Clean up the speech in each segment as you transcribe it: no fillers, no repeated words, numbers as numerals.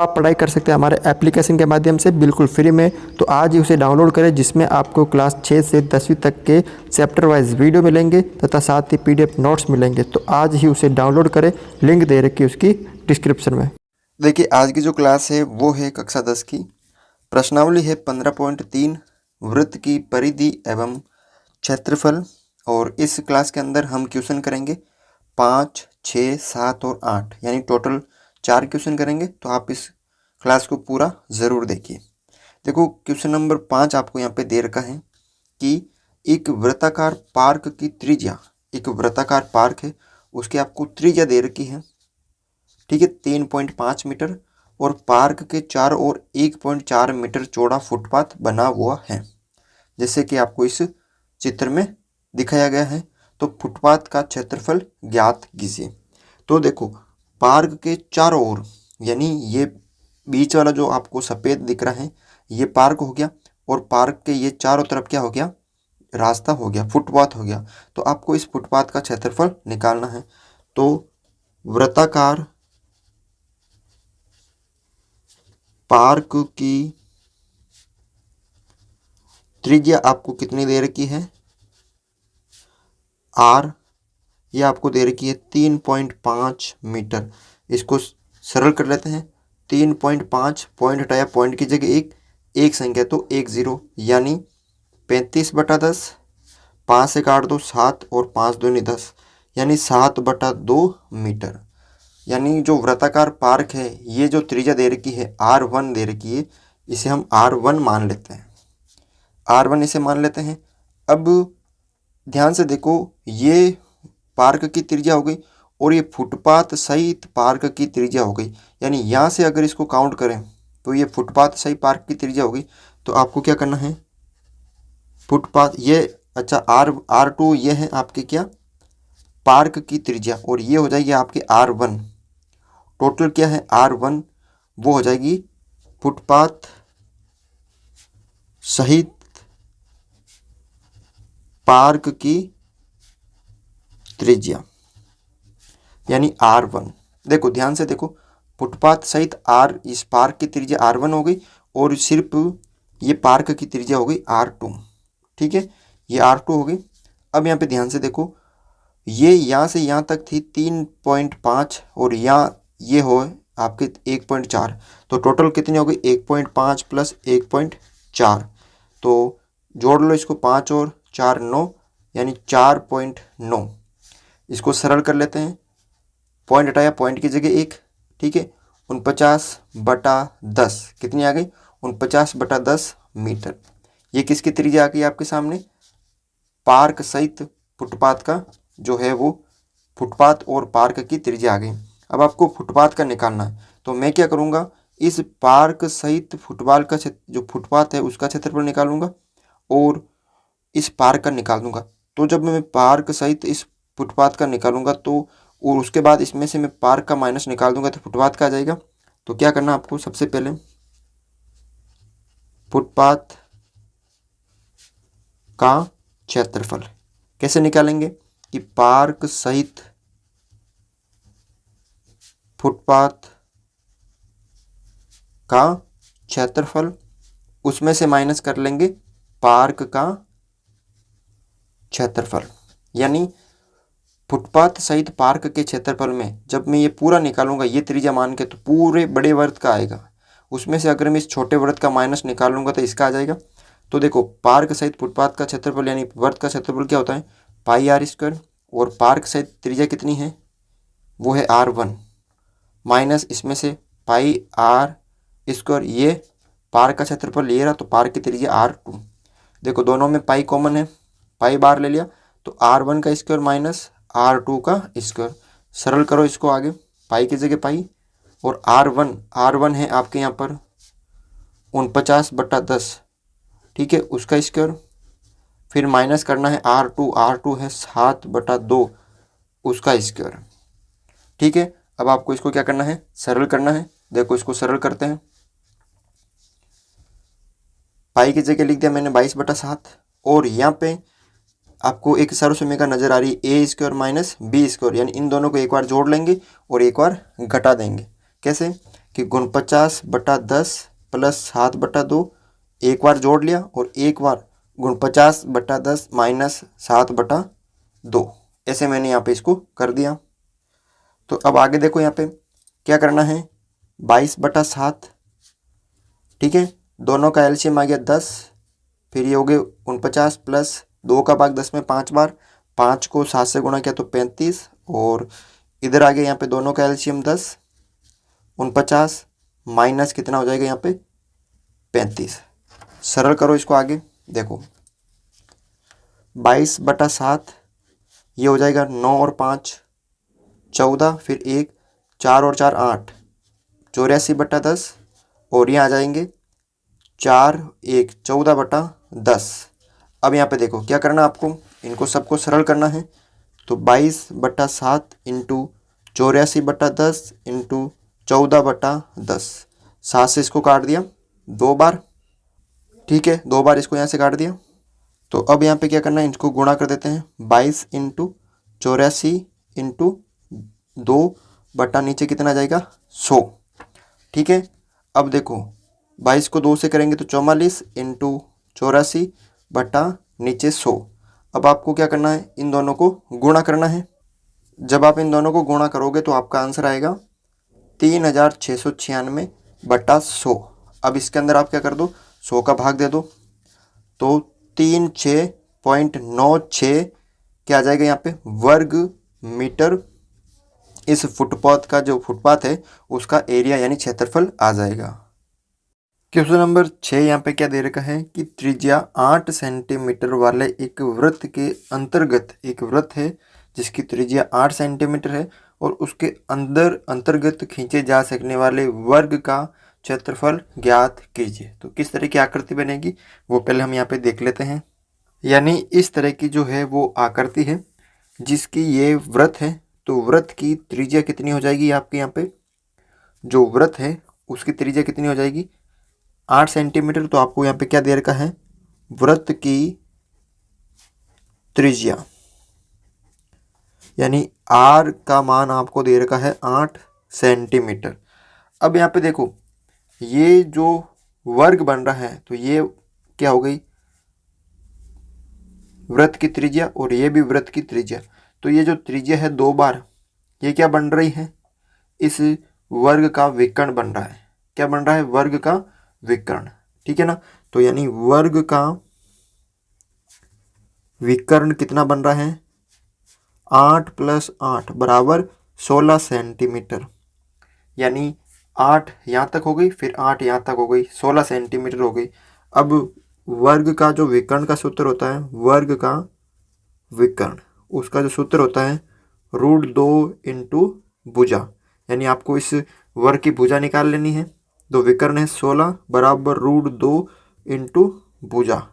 आप पढ़ाई कर सकते हैं हमारे एप्लीकेशन के माध्यम से बिल्कुल फ्री में। तो आज ही उसे डाउनलोड करें, जिसमें आपको क्लास 6 से 10वीं तक के चैप्टर वाइज वीडियो मिलेंगे तथा साथ ही पीडीएफ नोट्स मिलेंगे। तो आज ही उसे डाउनलोड करें, लिंक दे रखी है उसकी डिस्क्रिप्शन में। देखिए, आज की जो क्लास है वो है कक्षा 10 की। प्रश्नावली है 15.3 वृत्त की परिधि एवं क्षेत्रफल। और इस क्लास के अंदर हम क्वेश्चन करेंगे 5, 6, 7 और 8, यानी टोटल 4 क्वेश्चन करेंगे। तो आप इस क्लास को पूरा ज़रूर देखिए। देखो, क्वेश्चन नंबर 5 आपको यहाँ पे दे रखा है कि एक वृत्ताकार पार्क की त्रिज्या, एक वृत्ताकार पार्क है उसकी आपको त्रिज्या दे रखी है, ठीक है, 3.5 मीटर, और पार्क के चारों ओर 1.4 मीटर चौड़ा फुटपाथ बना हुआ है, जैसे कि आपको इस चित्र में दिखाया गया है। तो फुटपाथ का क्षेत्रफल ज्ञात कीजिए। तो देखो, पार्क के चारों ओर, यानी ये बीच वाला जो आपको सफ़ेद दिख रहा है ये पार्क हो गया, और पार्क के ये चारों तरफ क्या हो गया, रास्ता हो गया, फुटपाथ हो गया। तो आपको इस फुटपाथ का क्षेत्रफल निकालना है। तो वृत्ताकार पार्क की त्रिज्या आपको कितनी दे रखी है, आर, ये आपको दे रखी है 3.5 मीटर। इसको सरल कर लेते हैं। 3.5 पॉइंट हटाया, पॉइंट की जगह एक संख्या, तो 10, यानी 35/10, 5 से काट दो 7 और 5 दूनी 10, यानी 7/2 मीटर। यानी जो वृत्ताकार पार्क है ये जो त्रिज्या दे रखी है R1 दे रखी है, इसे हम R1 मान लेते हैं, R1 इसे मान लेते हैं। अब ध्यान से देखो, ये पार्क की त्रिज्या हो गई और ये फुटपाथ सहित पार्क की त्रिज्या हो गई, यानी यहाँ से अगर इसको काउंट करें तो ये फुटपाथ सहित पार्क की त्रिज्या हो गई। तो आपको क्या करना है, फुटपाथ ये, अच्छा, R2 ये है आपके क्या, पार्क की त्रिज्या, और ये हो जाएगी आपके R1। टोटल क्या है R1, वो हो जाएगी फुटपाथ सहित पार्क की त्रिज्या, यानी R1। देखो ध्यान से देखो, फुटपाथ सहित इस पार्क की त्रिज्या R1 हो गई, और सिर्फ ये पार्क की त्रिज्या हो गई R2, ठीक है, ये R2 हो गई। अब यहाँ पे ध्यान से देखो, ये यहाँ से यहाँ तक थी 3.5, और यहाँ ये हो आपके 1.4, तो टोटल कितनी हो गई, 1.5 प्लस 1.4, तो जोड़ लो इसको, 5 और 4 9, यानी 4.9। इसको सरल कर लेते हैं, पॉइंट हटाया, पॉइंट की जगह 1, ठीक है, 49/10 कितनी आ गई, 49/10 मीटर। ये किसकी त्रिज्या आ गई आपके सामने, पार्क सहित फुटपाथ का जो है वो फुटपाथ और पार्क की त्रिज्या आ गई। अब आपको फुटपाथ का निकालना है, तो मैं क्या करूँगा, इस पार्क सहित फुटबॉल का जो फुटपाथ है उसका क्षेत्रफल निकालूंगा और इस पार्क का निकाल दूंगा। तो जब मैं पार्क सहित इस फुटपाथ का निकालूंगा तो, और उसके बाद इसमें से मैं पार्क का माइनस निकाल दूंगा तो फुटपाथ का आ जाएगा। तो क्या करना आपको, सबसे पहले फुटपाथ का क्षेत्रफल कैसे निकालेंगे कि पार्क सहित फुटपाथ का क्षेत्रफल, उसमें से माइनस कर लेंगे पार्क का क्षेत्रफल, यानी फुटपाथ सहित पार्क के क्षेत्रफल में जब मैं ये पूरा निकालूंगा ये त्रिज्या मान के, तो पूरे बड़े वृत्त का आएगा, उसमें से अगर मैं इस छोटे वृत्त का माइनस निकालूंगा तो इसका आ जाएगा। तो देखो, पार्क सहित फुटपाथ का क्षेत्रफल यानी वृत्त का क्षेत्रफल क्या होता है, πr², और पार्क सहित त्रिज्या कितनी है, वो है R1, माइनस इसमें से πr², ये पार्क का क्षेत्रफल ये रहा, तो पार्क की त्रिज्या R2। देखो दोनों में पाई कॉमन है, पाई बार ले लिया, तो R1 का स्क्वायर माइनस R2 का स्क्वायर, सरल करो इसको आगे, पाई की जगह पाई, और R1 है आपके यहाँ पर 49/10, ठीक है, उसका स्क्वायर, फिर माइनस करना है R2 है 7/2, उसका स्क्वायर, ठीक है। अब आपको इसको क्या करना है, सरल करना है। देखो इसको सरल करते हैं, पाई की जगह लिख दिया मैंने 22/7, और यहाँ पे आपको एक सर्वसमीका नजर आ रही है A² माइनस B², यानी इन दोनों को एक बार जोड़ लेंगे और एक बार घटा देंगे। कैसे कि 49/10 प्लस 7/2 एक बार जोड़ लिया और एक बार 49/10 माइनस 7/2 ऐसे मैंने यहाँ पे इसको कर दिया। तो अब आगे देखो यहाँ पे क्या करना है, 22/7, ठीक है, दोनों का एलसीएम आ गया 10, फिर ये हो गए 49 प्लस 2 का भाग 10 में 5 बार, 5 को 7 से गुणा किया तो 35, और इधर आ गया यहाँ पे दोनों का एलसीएम 10, 49 माइनस कितना हो जाएगा यहाँ पे 35। सरल करो इसको आगे, देखो 22/7 ये हो जाएगा 9 और 5 14, फिर 1 4 और 4 8, 84/10, और ये आ जाएंगे 4 1 14/10। अब यहाँ पे देखो क्या करना आपको, इनको सबको सरल करना है। तो 22/7 इंटू 84/10 इंटू 14/10, 7 से इसको काट दिया 2 बार, ठीक है, 2 बार इसको यहाँ से काट दिया। तो अब यहाँ पे क्या करना है, इनको गुणा कर देते हैं, 22 इंटू 84 इंटू 2 बटा नीचे कितना जाएगा 100, ठीक है। अब देखो 22 को 2 से करेंगे तो 44 इंटू 84 बटा नीचे 100। अब आपको क्या करना है, इन दोनों को गुणा करना है। जब आप इन दोनों को गुणा करोगे तो आपका आंसर आएगा 3696/100। अब इसके अंदर आप क्या कर दो, 100 का भाग दे दो, तो 36.96 क्या आ जाएगा यहाँ पे वर्ग मीटर। इस फुटपाथ का जो फुटपाथ है उसका एरिया यानी क्षेत्रफल आ जाएगा। क्वेश्चन नंबर 6 यहाँ पे क्या दे रखा है कि त्रिज्या 8 सेंटीमीटर वाले एक वृत्त के अंतर्गत एक वृत्त है जिसकी त्रिज्या 8 सेंटीमीटर है और उसके अंतर्गत खींचे जा सकने वाले वर्ग का क्षेत्रफल ज्ञात कीजिए। तो किस तरह की आकृति बनेगी वो पहले हम यहाँ पे देख लेते हैं। यानी इस तरह की जो है वो आकृति है जिसकी ये वृत्त है, तो वृत्त की त्रिज्या कितनी हो जाएगी आपके यहाँ पे, जो वृत्त है उसकी त्रिज्या कितनी हो जाएगी 8 सेंटीमीटर। तो आपको यहाँ पे क्या दे रखा है, वृत्त की त्रिज्या यानी आर का मान आपको दे रखा है 8 सेंटीमीटर। अब यहाँ पे देखो ये जो वर्ग बन रहा है तो ये क्या हो गई वृत्त की त्रिज्या और ये भी वृत्त की त्रिज्या। तो ये जो त्रिज्या है 2 बार ये क्या बन रही है, इस वर्ग का विकर्ण बन रहा है। क्या बन रहा है, वर्ग का विकर्ण, ठीक है ना। तो यानी वर्ग का विकर्ण कितना बन रहा है 8 + 8 बराबर 16 सेंटीमीटर। यानी 8 यहाँ तक हो गई, फिर 8 यहाँ तक हो गई, 16 सेंटीमीटर हो गई। अब वर्ग का जो विकर्ण का सूत्र होता है, वर्ग का विकर्ण उसका जो सूत्र होता है √2 इंटू भुजा, यानी आपको इस वर्ग की भुजा निकाल लेनी है। तो विकर्ण है 16 बराबर √2 इंटू भुजा,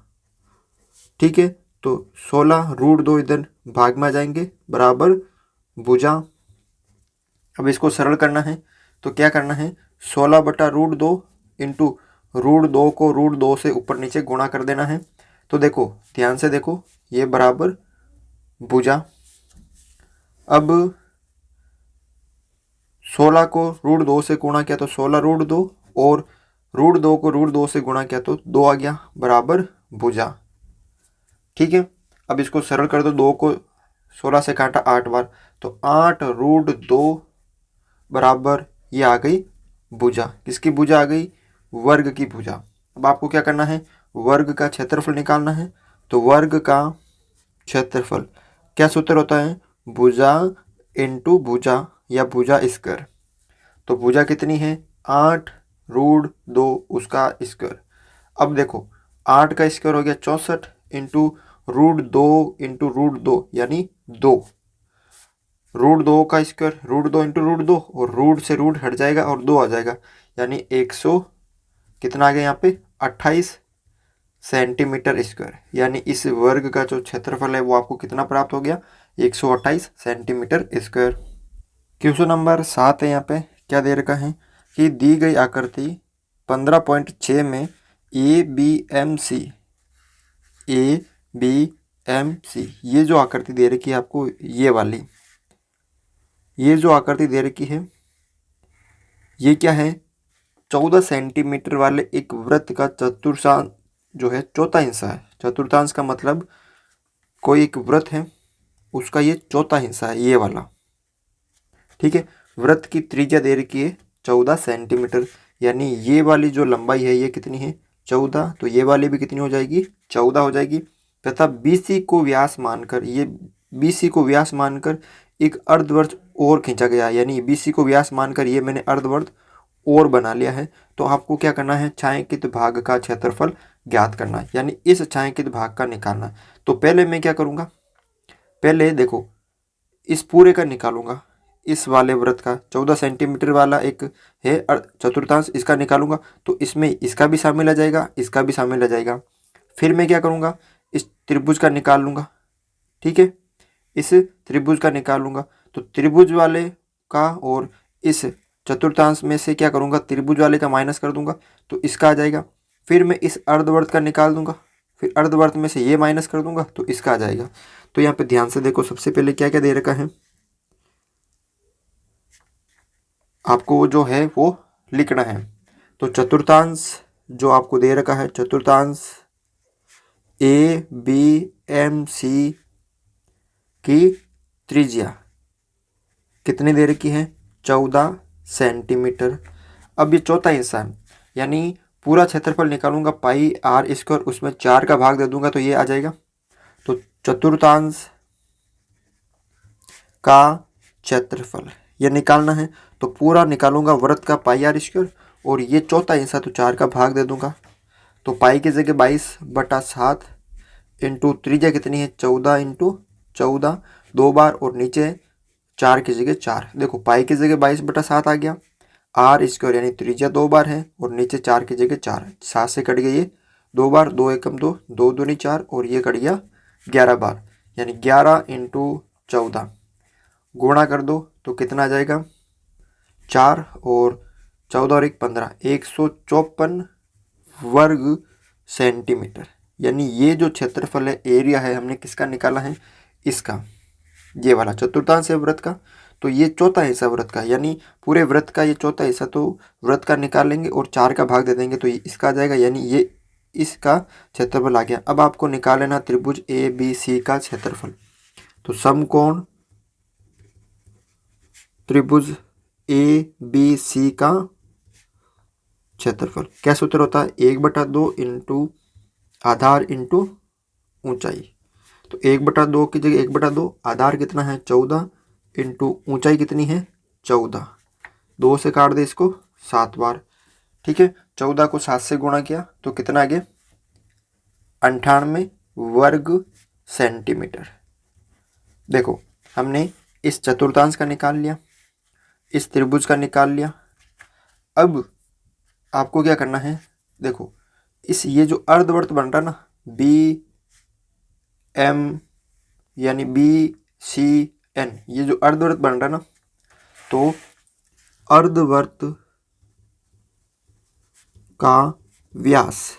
ठीक है। तो 16 √2 इधर भाग में आ जाएंगे बराबर भुजा। अब इसको सरल करना है तो क्या करना है, 16/√2 इंटू √2 को √2 से ऊपर नीचे गुणा कर देना है। तो देखो ध्यान से देखो ये बराबर भुजा। अब 16 को √2 से गुणा किया तो 16 √2 और √2 को √2 से गुणा किया तो 2 आ गया बराबर भुजा, ठीक है। अब इसको सरल कर दो, 2 को 16 से काटा 8 बार, तो 8 √2 बराबर ये आ गई भुजा। किसकी भुजा आ गई, वर्ग की भुजा। अब आपको क्या करना है, वर्ग का क्षेत्रफल निकालना है। तो वर्ग का क्षेत्रफल क्या सूत्र होता है, भुजा इंटू भुजा या भुजा स्क्वायर। तो भुजा कितनी है 8 √2 उसका स्क्वायर। अब देखो 8 का स्क्वायर हो गया 64 इंटू √2 इंटू √2 यानी 2, √2 का स्क्वायर √2 इंटू √2 और रूट से रूट हट जाएगा और 2 आ जाएगा, यानी 100 कितना आ गया यहाँ पे 28 सेंटीमीटर स्क्वायर। यानी इस वर्ग का जो क्षेत्रफल है वो आपको कितना प्राप्त हो गया 128 सेंटीमीटर स्क्वायर। क्वेश्चन नंबर 7 है, यहाँ पे क्या दे रखा है कि दी गई आकृति 15.6 में ABMC ये जो आकृति दे रखी है आपको, ये वाली ये जो आकृति दे रखी है ये क्या है, 14 सेंटीमीटर वाले एक वृत्त का चतुर्थांश जो है चौथा हिस्सा है। चतुर्थांश का मतलब कोई एक वृत्त है उसका ये चौथा हिस्सा है, ये वाला। ठीक है, वृत्त की त्रिज्या दे रखी है 14 सेंटीमीटर, यानी ये वाली जो लंबाई है ये कितनी है 14, तो ये वाली भी कितनी हो जाएगी 14 हो जाएगी। तथा BC को व्यास मानकर, ये BC को व्यास मानकर एक अर्धवृत्त और खींचा गया, यानी BC को व्यास मानकर ये मैंने अर्धवृत्त और बना लिया है। तो आपको क्या करना है, छायांकित भाग का क्षेत्रफल ज्ञात करना है, यानी इस छायांकित भाग का निकालना। तो पहले मैं क्या करूँगा, पहले देखो इस पूरे का निकालूंगा, इस वाले वृत्त का 14 सेंटीमीटर वाला एक है चतुर्थांश, इसका निकालूंगा। तो इसमें इसका भी शामिल आ जाएगा, इसका भी शामिल आ जाएगा। फिर मैं क्या करूँगा, इस त्रिभुज का निकाल लूँगा। ठीक है, इस त्रिभुज का निकाल लूँगा। तो त्रिभुज वाले का और इस चतुर्थांश में से क्या करूँगा, त्रिभुज वाले का माइनस कर दूंगा, तो इसका आ जाएगा। फिर मैं इस अर्धवृत्त का निकाल दूंगा, फिर अर्धवृत्त में से ये माइनस कर दूंगा, तो इसका आ जाएगा। तो यहाँ पे ध्यान से देखो, सबसे पहले क्या क्या दे रखा है आपको, जो है वो लिखना है। तो चतुर्थांश जो आपको दे रखा है, चतुर्थांश ABMC की त्रिज्या कितनी दे रखी है 14 सेंटीमीटर। अब ये चौथा हिस्सा है, यानी पूरा क्षेत्रफल निकालूंगा पाई r², उसमें 4 का भाग दे दूंगा तो ये आ जाएगा। तो चतुर्थांश का क्षेत्रफल ये निकालना है, तो पूरा निकालूंगा वृत्त का पाई r², और ये चौथा हिस्सा तो 4 का भाग दे दूंगा। तो पाई की जगह 22/7 इंटू त्रिज्या कितनी है 14 इंटू 14 दो बार, और नीचे 4 की जगह 4। देखो पाई की जगह 22/7 आ गया, r² यानी त्रिज्या 2 बार है, और नीचे 4 की जगह 4, 7 से कट गई ये 2 बार, 2 एकम 2, 2 दूनी 4, और ये कट गया 11 बार, यानी 11 इंटू 14 गुणा कर दो तो कितना आ जाएगा 4, और 14 और 1 15, 154 वर्ग सेंटीमीटर। यानी ये जो क्षेत्रफल है, एरिया है, हमने किसका निकाला है, इसका, ये वाला चतुर्थांश है वृत्त का। तो ये चौथा हिस्सा वृत्त का, यानी पूरे वृत्त का ये चौथा हिस्सा, तो वृत्त का निकाल लेंगे और 4 का भाग दे देंगे, तो ये इसका आ जाएगा, यानी ये इसका क्षेत्रफल आ गया। अब आपको निकाल लेना त्रिभुज ABC का क्षेत्रफल। तो समकोण त्रिभुज ABC का क्षेत्रफल क्या सूत्र होता है, 1/2 इंटू आधार इंटू ऊंचाई। तो 1/2 की जगह 1/2, आधार कितना है 14 इंटू ऊंचाई कितनी है 14, 2 से काट दे इसको 7 बार। ठीक है, 14 को 7 से गुणा किया तो कितना आ गया 98 वर्ग सेंटीमीटर। देखो हमने इस चतुर्थांश का निकाल लिया, इस त्रिभुज का निकाल लिया। अब आपको क्या करना है, देखो इस ये जो अर्धवृत्त बन रहा ना BM यानी BCN, ये जो अर्धवृत्त बन रहा ना, तो अर्धवृत्त का व्यास,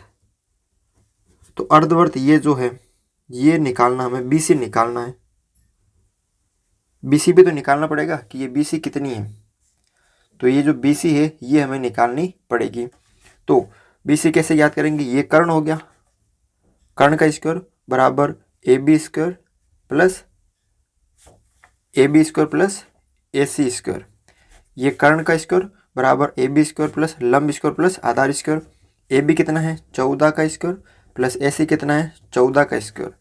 तो अर्धवृत्त ये जो है ये निकालना, हमें BC निकालना है। BC भी तो निकालना पड़ेगा कि ये BC कितनी है, तो ये जो BC है ये हमें निकालनी पड़ेगी। तो BC कैसे याद करेंगे, ये कर्ण हो गया, कर्ण का स्क्वायर बराबर AB² plus AB² plus AC²। ये कर्ण का स्क्वायर बराबर AB² प्लस लंब स्क्वायर प्लस आधार स्क्वायर। AB कितना है 14 का स्क्वायर प्लस AC कितना है 14 का स्क्वायर।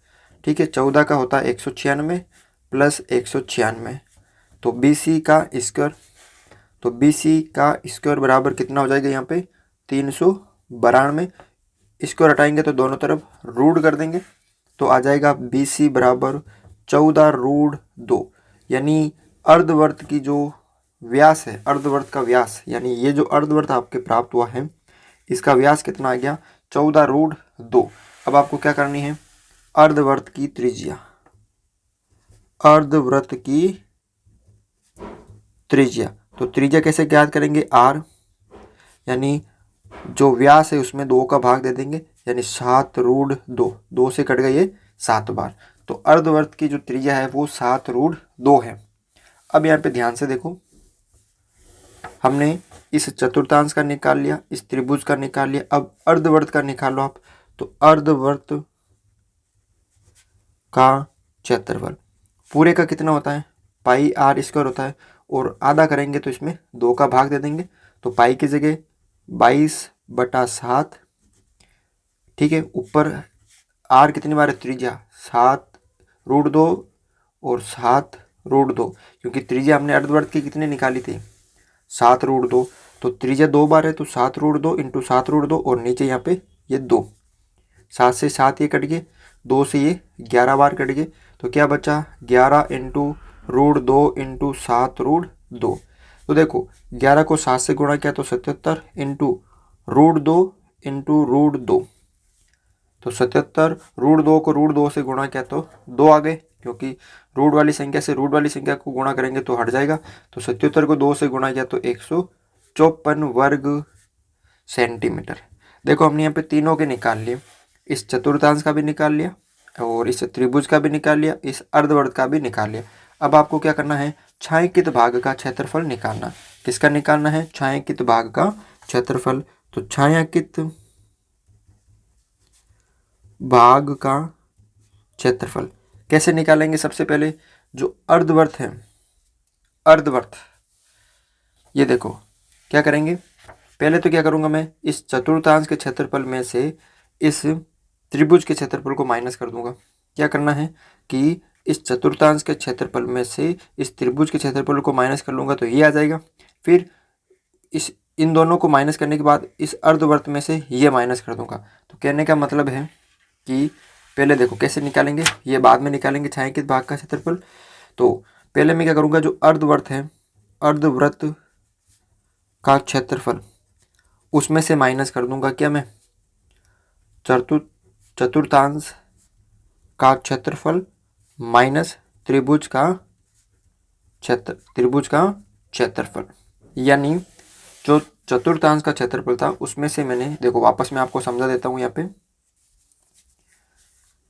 ठीक है, 14 का होता है 196 प्लस 196, तो BC का स्क्वायर, तो BC का स्क्वायर बराबर कितना हो जाएगा यहाँ पे 392। स्क्वायर हटाएंगे तो दोनों तरफ रूट कर देंगे, तो आ जाएगा BC बराबर 14√2। यानी अर्धवृत्त की जो व्यास है, अर्धवृत्त का व्यास, यानी ये जो अर्धवृत्त आपके प्राप्त हुआ है इसका व्यास कितना आ गया 14√2। अब आपको क्या करनी है, अर्धवृत्त की त्रिज्या, अर्धवृत्त की त्रिज्या। तो त्रिज्या कैसे ज्ञात करेंगे, r यानी जो व्यास है उसमें 2 का भाग दे देंगे, यानी 7√2, 2 से कट गई ये 7 बार। तो अर्धवृत्त की जो त्रिज्या है वो 7√2 है। अब यहाँ पे ध्यान से देखो, हमने इस चतुर्थांश का निकाल लिया, इस त्रिभुज का निकाल लिया। अब अर्धवर्त का निकालो आप, तो अर्धवर्त का क्षेत्रफल पूरे का कितना होता है, पाई आर स्क्वायर होता है, और आधा करेंगे तो इसमें 2 का भाग दे देंगे, तो पाई की जगह 22/7। ठीक है, ऊपर आर कितनी बार है, त्रिज्या 7√2 और 7√2, क्योंकि त्रिज्या हमने अर्धवर्त की कितनी निकाली थी, 7√2, तो त्रिज्या 2 बार है तो 7√2 इंटू 7√2, और नीचे यहाँ पे ये 2, 7 से 7 ये कट गए, 2 से ये 11 बार कट गए, तो क्या बचा 11 इंटू √2 इंटू 7√2। तो देखो 11 को 7 से गुणा किया तो 77 इंटू √2 इंटू √2, तो 77, √2 को √2 से गुणा किया तो 2 आ गए, क्योंकि रूट वाली संख्या से रूट वाली संख्या को गुणा करेंगे तो हट जाएगा। तो 77 को 2 से गुणा किया तो 154 वर्ग सेंटीमीटर। देखो हमने यहाँ पे तीनों के निकाल लिए, इस चतुर्थांश का भी निकाल लिया और इस त्रिभुज का भी निकाल लिया, इस अर्धवर्त का भी निकाल लिया। अब आपको क्या करना है, छायांकित भाग का क्षेत्रफल निकालना। किसका निकालना है, छायांकित भाग का क्षेत्रफल। तो छायांकित भाग का क्षेत्रफल कैसे निकालेंगे, सबसे पहले जो अर्धवर्त है, अर्धवर्त, ये देखो क्या करेंगे, पहले तो क्या करूंगा मैं, इस चतुर्थांश के क्षेत्रफल में से इस त्रिभुज के क्षेत्रफल को माइनस कर दूंगा। क्या करना है कि इस चतुर्थांश के क्षेत्रफल में से इस त्रिभुज के क्षेत्रफल को माइनस कर लूंगा तो ये आ जाएगा। फिर इन दोनों को माइनस करने के बाद इस अर्धवर्त में से ये माइनस कर दूंगा। तो कहने का मतलब है कि पहले देखो कैसे निकालेंगे, ये बाद में निकालेंगे छायांकित भाग का क्षेत्रफल। तो पहले मैं क्या करूंगा, जो अर्धवर्त है, अर्धवृत्त का क्षेत्रफल उसमें से माइनस कर दूंगा क्या मैं, चतुर्थांश का क्षेत्रफल माइनस त्रिभुज का क्षेत्रफल, यानी जो चतुर्थांश का क्षेत्रफल था उसमें से मैंने, देखो वापस मैं आपको समझा देता हूँ यहाँ पे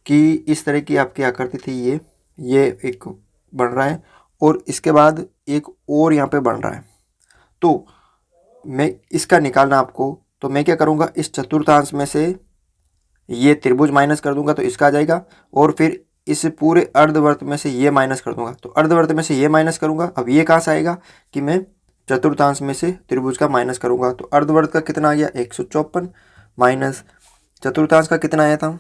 कि इस तरह की आपकी आकृति थी, ये एक बन रहा है और इसके बाद एक और यहाँ पे बन रहा है। तो मैं इसका निकालना आपको, तो मैं क्या करूँगा, इस चतुर्थांश में से ये त्रिभुज माइनस कर दूंगा तो इसका आ जाएगा, और फिर इस पूरे अर्धवर्त में से ये माइनस कर दूंगा तो अर्धवर्त में से ये माइनस करूंगा। अब ये कहाँ से आएगा कि मैं चतुर्थांश में से त्रिभुज का माइनस करूंगा, तो अर्धवर्त का कितना आ गया 154, माइनस चतुर्थांश का कितना आया था,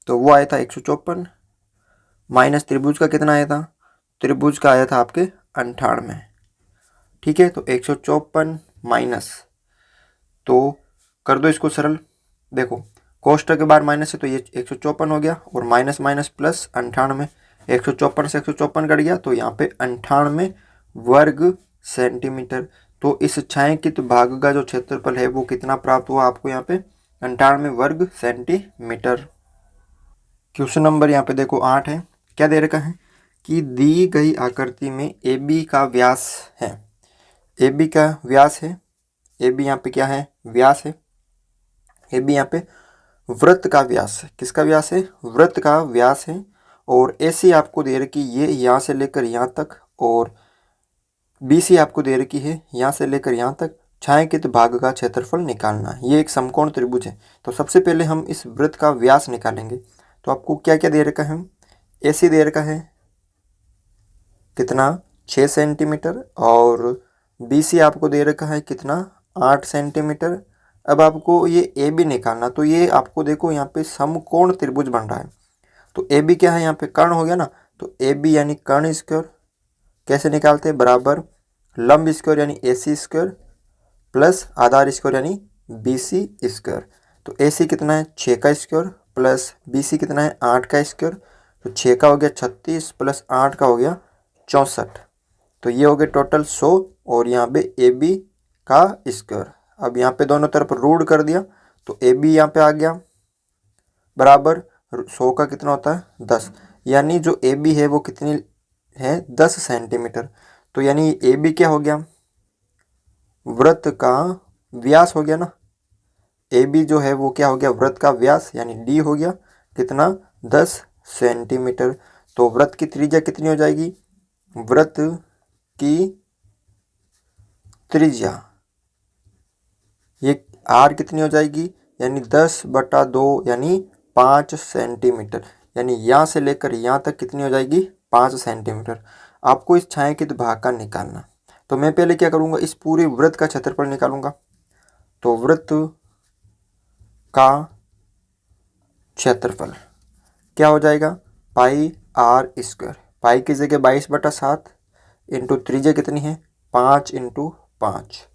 तो वो आया था 154, माइनस त्रिभुज का कितना आया था, त्रिभुज का आया था आपके 98। ठीक है, तो 154 माइनस, तो कर दो इसको सरल, देखो कोष्टक के बाद माइनस है तो ये 154 हो गया, और माइनस माइनस प्लस 98, 154 से 154 कट गया तो यहाँ पे 98 वर्ग सेंटीमीटर। तो इस छायांकित भाग का जो क्षेत्रफल है वो कितना प्राप्त हुआ आपको यहाँ पे, 98 वर्ग सेंटीमीटर। क्वेश्चन नंबर यहाँ पे देखो 8 है, क्या दे रखा है कि दी गई आकृति में ए बी का व्यास है, ए बी का व्यास है, ए बी यहाँ पे क्या है, व्यास है, ए बी यहाँ पे वृत्त का व्यास है, किसका व्यास है, वृत्त का व्यास है, और AC आपको दे रखी ये यहाँ से लेकर यहाँ तक, और BC आपको दे रखी है यहाँ से लेकर यहाँ तक। छायांकित भाग का क्षेत्रफल निकालना है, ये एक समकोण त्रिभुज है। तो सबसे पहले हम इस वृत्त का व्यास निकालेंगे। तो आपको क्या क्या दे रखा है, AC दे रखा है कितना 6 सेंटीमीटर, और BC आपको दे रखा है कितना 8 सेंटीमीटर। अब आपको ये ए बी निकालना, तो ये आपको देखो यहाँ पे समकोण त्रिभुज बन रहा है, तो ए बी क्या है, यहाँ पे कर्ण हो गया ना, तो ए बी यानी कर्ण स्क्वायर कैसे निकालते हैं, बराबर लंब स्क्वायर यानी AC स्क्वायर प्लस आधार स्क्वायर यानी BC स्क्वायर। तो AC कितना है 6 का स्क्वायर प्लस BC कितना है 8 का स्क्वायर, तो 6 का हो गया 36 प्लस 8 का हो गया 64, तो ये हो गया टोटल 100, और यहाँ पे AB का स्क्वायर। अब यहाँ पे दोनों तरफ रूट कर दिया तो ए बी यहाँ पे आ गया बराबर 100 का कितना होता है 10, यानी जो ए बी है वो कितनी है 10 सेंटीमीटर। तो यानी ए बी क्या हो गया, वृत्त का व्यास हो गया ना, ए बी जो है वो क्या हो गया, वृत्त का व्यास, यानी डी हो गया कितना 10 सेंटीमीटर। तो वृत्त की त्रिज्या कितनी हो जाएगी, वृत्त की त्रिज्या ये आर कितनी हो जाएगी, यानी 10/2 यानी 5 सेंटीमीटर, यानी यहाँ से लेकर यहाँ तक कितनी हो जाएगी, 5 सेंटीमीटर। आपको इस छायांकित भाग का निकालना। तो मैं पहले क्या करूँगा, इस पूरे वृत्त का क्षेत्रफल निकालूंगा। तो वृत्त का क्षेत्रफल क्या हो जाएगा, पाई आर स्क्वायर। पाई की जगह 22/7 इंटू त्रिज्या कितनी है, 5 इंटू 5।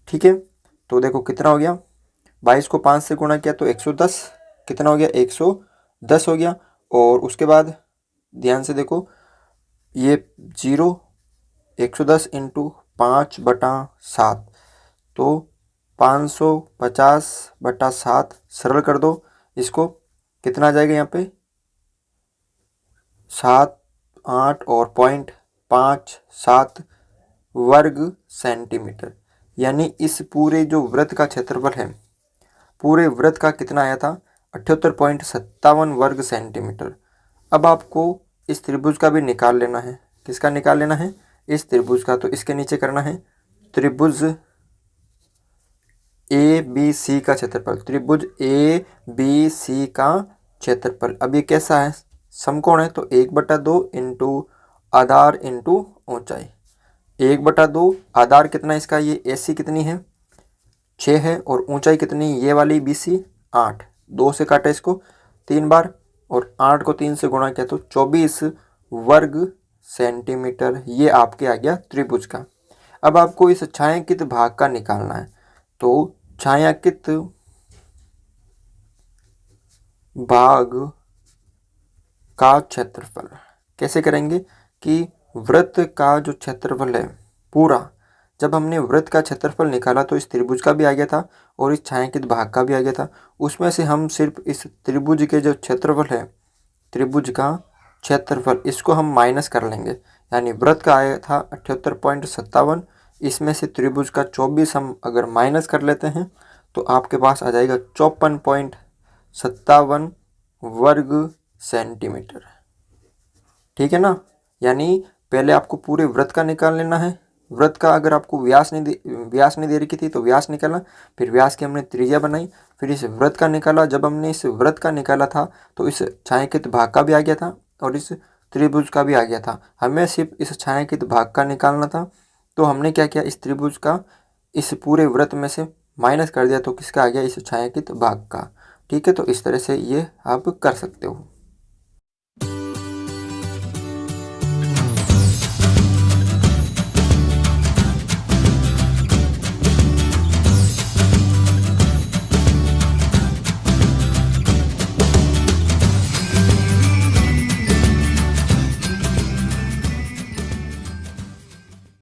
ठीक है, तो देखो कितना हो गया, 22 को 5 से गुणा किया तो 110, कितना हो गया, 110 हो गया। और उसके बाद ध्यान से देखो, ये 110 इंटू 5/7 तो 550/7 सरल कर दो इसको, कितना आ जाएगा यहाँ पे, 7 8 और 0.57 वर्ग सेंटीमीटर। यानी इस पूरे जो वृत्त का क्षेत्रफल है, पूरे वृत्त का कितना आया था, 78.57 वर्ग सेंटीमीटर। अब आपको इस त्रिभुज का भी निकाल लेना है। किसका निकाल लेना है, इस त्रिभुज का। तो इसके नीचे करना है त्रिभुज ए बी सी का क्षेत्रफल, त्रिभुज ए बी सी का क्षेत्रफल। अब ये कैसा है, समकोण है, तो 1/2 इंटू आधार इंटू ऊंचाई। 1/2 आधार कितना इसका, ये एसी कितनी है, 6 है, और ऊंचाई कितनी, ये वाली बीसी 8। 2 से काटा इसको 3 बार, और 8 को 3 से गुणा किया तो 24 वर्ग सेंटीमीटर। ये आपके आ गया त्रिभुज का। अब आपको इस छायांकित भाग का निकालना है। तो छायांकित भाग का क्षेत्रफल कैसे करेंगे कि वृत्त का जो क्षेत्रफल है पूरा, जब हमने वृत्त का क्षेत्रफल निकाला तो इस त्रिभुज का भी आ गया था और इस छायांकित भाग का भी आ गया था। उसमें से हम सिर्फ इस त्रिभुज के जो क्षेत्रफल है, त्रिभुज का क्षेत्रफल, इसको हम माइनस कर लेंगे। यानी वृत्त का आया था 78.57, इसमें से त्रिभुज का 24 हम अगर माइनस कर लेते हैं तो आपके पास आ जाएगा 54.57 वर्ग सेंटीमीटर। ठीक है ना। यानी पहले आपको पूरे वृत्त का निकाल लेना है। वृत्त का अगर आपको व्यास नहीं दे रखी थी तो व्यास निकाला, फिर व्यास की हमने त्रिज्या बनाई, फिर इस वृत्त का निकाला। जब हमने इस वृत्त का निकाला था तो इस छायांकित भाग का भी आ गया था और इस त्रिभुज का भी आ गया था। हमें सिर्फ इस छायांकित भाग का निकालना था। तो हमने क्या किया, इस त्रिभुज का इस पूरे वृत्त में से माइनस कर दिया, तो किसका आ गया, इस छायांकित भाग का। ठीक है, तो इस तरह से ये आप कर सकते हो।